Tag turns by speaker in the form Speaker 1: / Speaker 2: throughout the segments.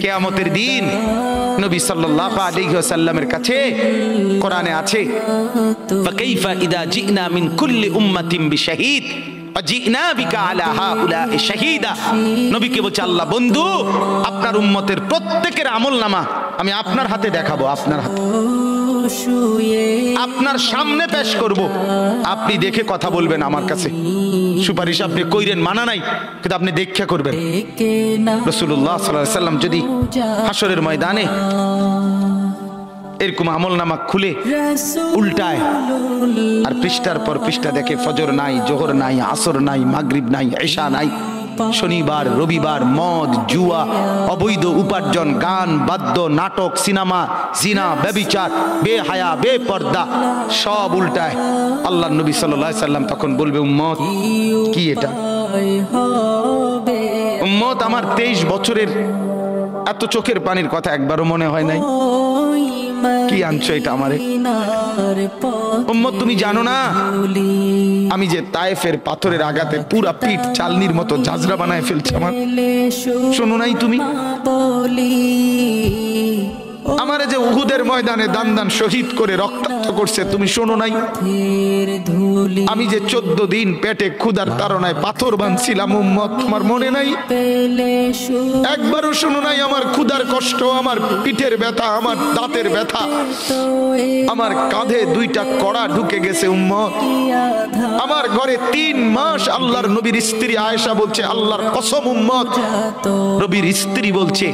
Speaker 1: কিয়ামতের দিন নবী সাল্লাল্লাহু আলাইহি ওয়াসাল্লামের কাছে কোরআনে আছে, ফাকাইফা ইদা জিনা মিন কুল্লি উম্মাতিন বিশাহিদ ওয়া জিনা বিকা আলা হাউলা'i শাহীদা। নবীকে বলছে আল্লাহ, বন্ধু আপনার উম্মতের প্রত্যেকের আমলনামা আমি আপনার হাতে দেখাবো, আপনার হাতে, আপনার সামনে পেশ করব, আপনি দেখে কথা বলবেন আমার কাছে। সুপারিশ আপনি কইরেন, মানা নাই, কিন্তু আপনি দেখে করবেন। রাসূলুল্লাহ সাল্লাল্লাহু আলাইহি ওয়াসাল্লাম যদি হাসরের ময়দানে এরকম আমলনামা খুলে উল্টায় আর পৃষ্ঠার পর পৃষ্ঠা দেখে ফজর নাই, জোহর নাই, আসর নাই, মাগরিব নাই, ঈশা নাই, শনিবার রবিবার, মদ জুয়া, অবৈধ উপার্জন, গান বাদ্য, নাটক, সিনেমা, জিনা, ব্যভিচার, বেহায়া, বেপর্দা সব উল্টায়। আল্লাহর নবী সাল্লাল্লাহু আলাইহি সাল্লাম তখন বলবে, উম্মত কি এটা? উম্মত আমার 23 বছরের এত চোখের পানির কথা একবারও মনে হয় নাই, কি আনছো এটা আমারে? উম্মত তুমি জানো না আমি যে তায়েফের পাথরের আঘাতে পুরা পিঠ চালনির মতো ঝাঁঝরা বানায় ফেলছে আমার? শোনো নাই তুমি? আমারে যে উহুদের ময়দানে দান দান শহীদ করে রক্তাক্ত করছে, তুমি শোনো নাই? আমি যে 14 দিন পেটে ক্ষুধার তাড়নায় পাথর বাঁধছিলাম, উম্মত আমার মনে নাই? একবারও শোনো নাই আমার ক্ষুধার কষ্ট, আমার পিঠের ব্যথা, আমার দাঁতের ব্যথা, আমার কাঁধে 2টা কড়া ঢুকে গেছে উম্মত। আমার ঘরে 3 মাস আল্লাহর নবীর স্ত্রী আয়েশা বলছে, আল্লাহর কসম উম্মত, নবীর স্ত্রী বলছে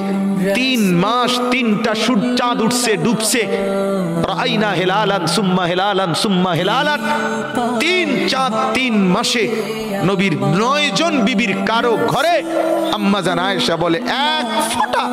Speaker 1: 3 মাস 3টা চাঁদ উঠছে ডুবছে, রাইনা হেলালান সুম্মা হেলালান সুম্মা হেলালান, 3 চাঁদ 3 মাসে নবীর 9 জন বিবির কারো ঘরে আম্মা জান আয়েশা বলে 1 ফোঁটা